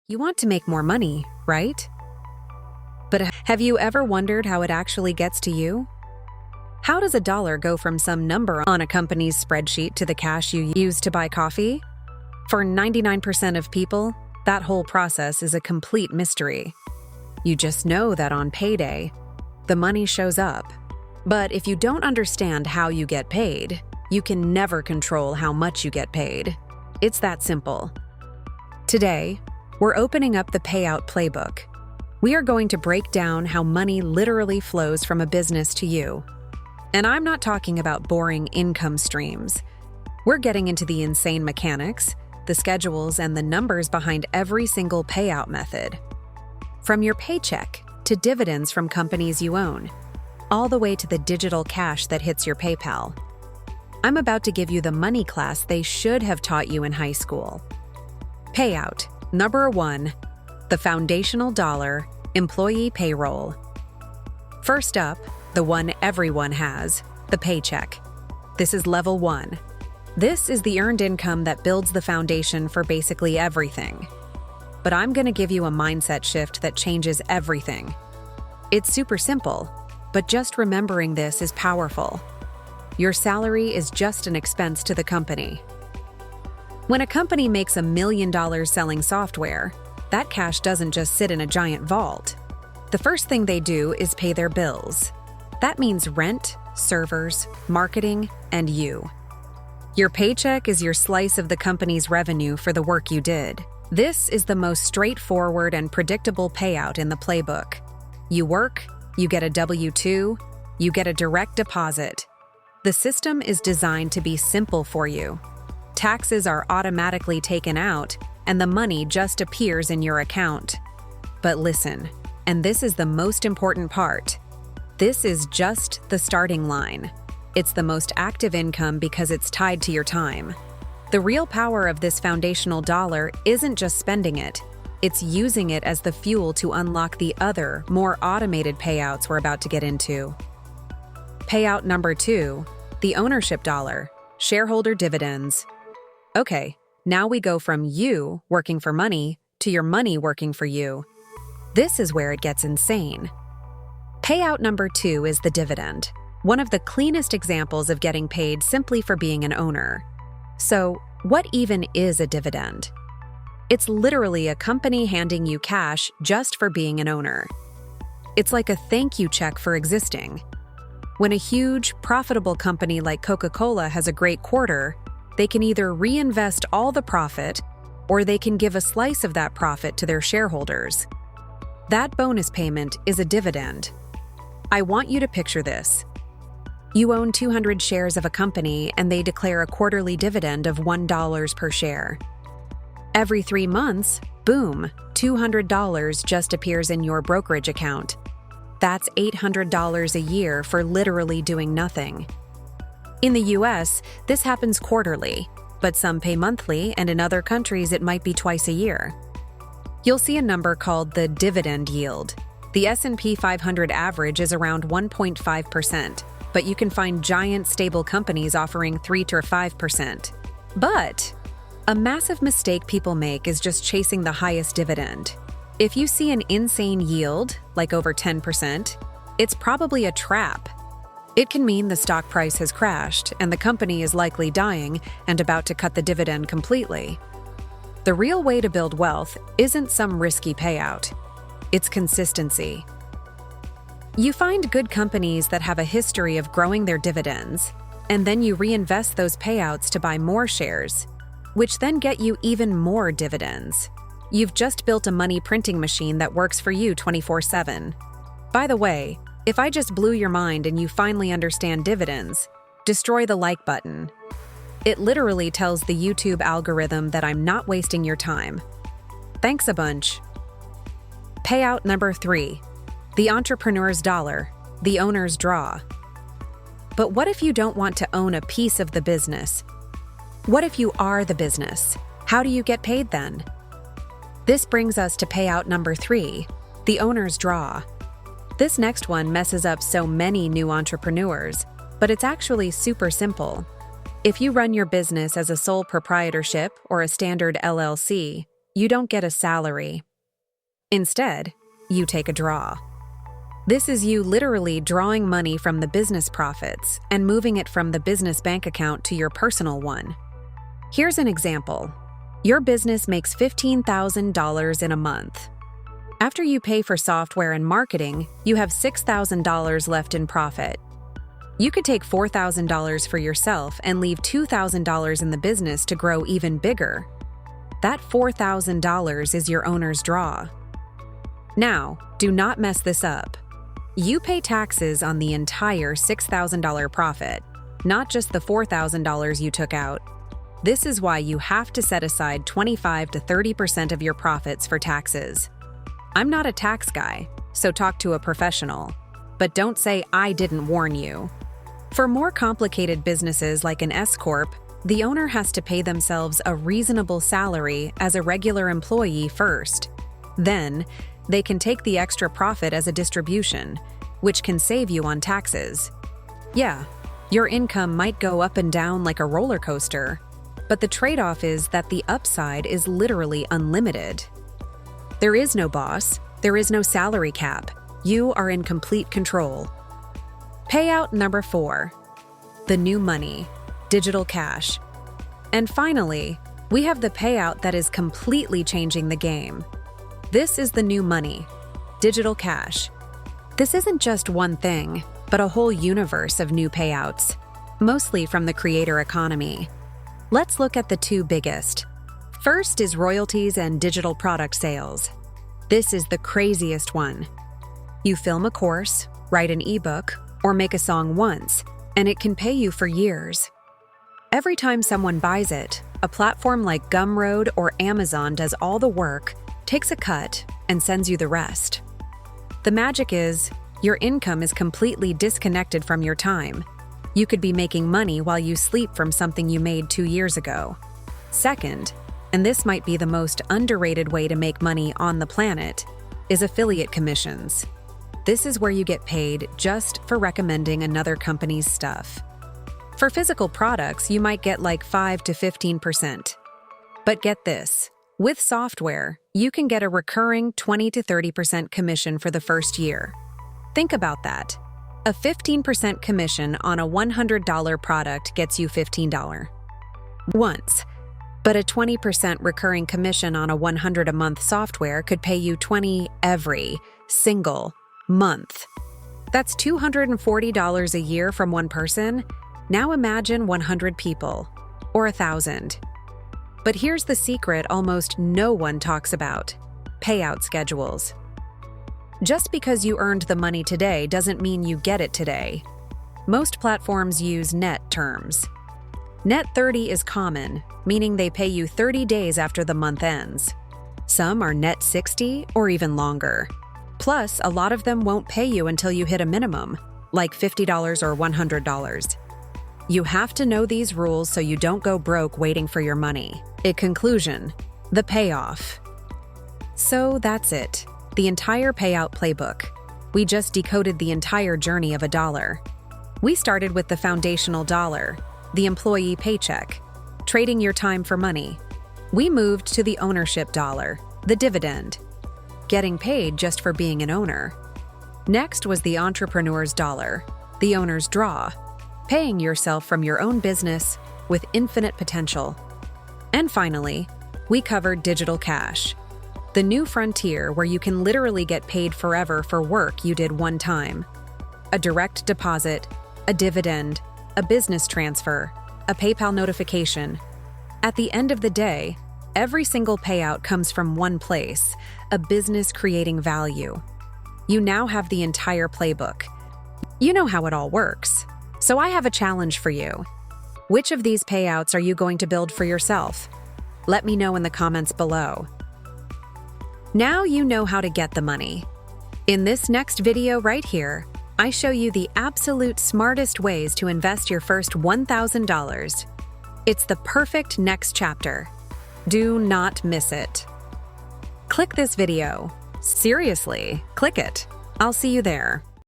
You want to make more money, right? But have you ever wondered how it actually gets to you? How does a dollar go from some number on a company's spreadsheet to the cash you use to buy coffee? For 99% of people, that whole process is a complete mystery. You just know that on payday, the money shows up. But if you don't understand how you get paid, you can never control how much you get paid. It's that simple. Today, we're opening up the Payout Playbook. We are going to break down how money literally flows from a business to you. And I'm not talking about boring income streams. We're getting into the insane mechanics, the schedules, and the numbers behind every single payout method. From your paycheck to dividends from companies you own, all the way to the digital cash that hits your PayPal. I'm about to give you the money class they should have taught you in high school. Payout. Number 1, the foundational dollar, employee payroll. First up, the one everyone has, the paycheck. This is level 1. This is the earned income that builds the foundation for basically everything. But I'm going to give you a mindset shift that changes everything. It's super simple, but just remembering this is powerful. Your salary is just an expense to the company. When a company makes $1 million selling software, that cash doesn't just sit in a giant vault. The first thing they do is pay their bills. That means rent, servers, marketing, and you. Your paycheck is your slice of the company's revenue for the work you did. This is the most straightforward and predictable payout in the playbook. You work, you get a W-2, you get a direct deposit. The system is designed to be simple for you. Taxes are automatically taken out, and the money just appears in your account. But listen, and this is the most important part. This is just the starting line. It's the most active income because it's tied to your time. The real power of this foundational dollar isn't just spending it. It's using it as the fuel to unlock the other, more automated payouts we're about to get into. Payout number 2, the ownership dollar, shareholder dividends. Okay, now we go from you working for money to your money working for you. This is where it gets insane. Payout number 2 is the dividend, one of the cleanest examples of getting paid simply for being an owner. So, what even is a dividend? It's literally a company handing you cash just for being an owner. It's like a thank you check for existing. When a huge, profitable company like Coca-Cola has a great quarter, they can either reinvest all the profit or they can give a slice of that profit to their shareholders. That bonus payment is a dividend. I want you to picture this. You own 200 shares of a company and they declare a quarterly dividend of $1 per share. Every 3 months, boom, $200 just appears in your brokerage account. That's $800 a year for literally doing nothing. In the US, this happens quarterly, but some pay monthly, and in other countries it might be twice a year. You'll see a number called the dividend yield. The S&P 500 average is around 1.5%, but you can find giant stable companies offering 3 to 5%. But a massive mistake people make is just chasing the highest dividend. If you see an insane yield, like over 10%, it's probably a trap. It can mean the stock price has crashed and the company is likely dying and about to cut the dividend completely. The real way to build wealth isn't some risky payout. It's consistency. You find good companies that have a history of growing their dividends, and then you reinvest those payouts to buy more shares, which then get you even more dividends. You've just built a money printing machine that works for you 24/7. By the way, if I just blew your mind and you finally understand dividends, destroy the like button. It literally tells the YouTube algorithm that I'm not wasting your time. Thanks a bunch. Payout number 3, the entrepreneur's dollar, the owner's draw. But what if you don't want to own a piece of the business? What if you are the business? How do you get paid then? This brings us to payout number 3, the owner's draw. This next one messes up so many new entrepreneurs, but it's actually super simple. If you run your business as a sole proprietorship or a standard LLC, you don't get a salary. Instead, you take a draw. This is you literally drawing money from the business profits and moving it from the business bank account to your personal one. Here's an example. Your business makes $15,000 in a month. After you pay for software and marketing, you have $6,000 left in profit. You could take $4,000 for yourself and leave $2,000 in the business to grow even bigger. That $4,000 is your owner's draw. Now, do not mess this up. You pay taxes on the entire $6,000 profit, not just the $4,000 you took out. This is why you have to set aside 25 to 30% of your profits for taxes. I'm not a tax guy, so talk to a professional. But don't say I didn't warn you. For more complicated businesses like an S-Corp, the owner has to pay themselves a reasonable salary as a regular employee first. Then, they can take the extra profit as a distribution, which can save you on taxes. Yeah, your income might go up and down like a roller coaster, but the trade-off is that the upside is literally unlimited. There is no boss, there is no salary cap. You are in complete control. Payout number 4, the new money, digital cash. And finally, we have the payout that is completely changing the game. This is the new money, digital cash. This isn't just one thing, but a whole universe of new payouts, mostly from the creator economy. Let's look at the two biggest. First is royalties and digital product sales. This is the craziest one. You film a course, write an ebook, or make a song once, and it can pay you for years. Every time someone buys it, a platform like Gumroad or Amazon does all the work, takes a cut, and sends you the rest. The magic is, your income is completely disconnected from your time. You could be making money while you sleep from something you made 2 years ago. Second, and this might be the most underrated way to make money on the planet, is affiliate commissions. This is where you get paid just for recommending another company's stuff. For physical products, you might get like 5 to 15%. But get this. With software, you can get a recurring 20 to 30% commission for the first year. Think about that. A 15% commission on a $100 product gets you $15 once, but a 20% recurring commission on a $100 a month software could pay you $20 every single month. That's $240 a year from one person. Now imagine 100 people, or 1,000. But here's the secret almost no one talks about: payout schedules. Just because you earned the money today doesn't mean you get it today. Most platforms use net terms. Net 30 is common, meaning they pay you 30 days after the month ends. Some are net 60 or even longer. Plus, a lot of them won't pay you until you hit a minimum, like $50 or $100. You have to know these rules so you don't go broke waiting for your money. In conclusion, the payoff. So that's it. The entire payout playbook. We just decoded the entire journey of a dollar. We started with the foundational dollar, the employee paycheck, trading your time for money. We moved to the ownership dollar, the dividend, getting paid just for being an owner. Next was the entrepreneur's dollar, the owner's draw, paying yourself from your own business with infinite potential. And finally, we covered digital cash, the new frontier where you can literally get paid forever for work you did one time. A direct deposit, a dividend, a business transfer, a PayPal notification. At the end of the day, every single payout comes from one place, a business creating value. You now have the entire playbook. You know how it all works. So I have a challenge for you. Which of these payouts are you going to build for yourself? Let me know in the comments below. Now you know how to get the money. In this next video right here, I show you the absolute smartest ways to invest your first $1,000. It's the perfect next chapter. Do not miss it. Click this video. Seriously, click it. I'll see you there.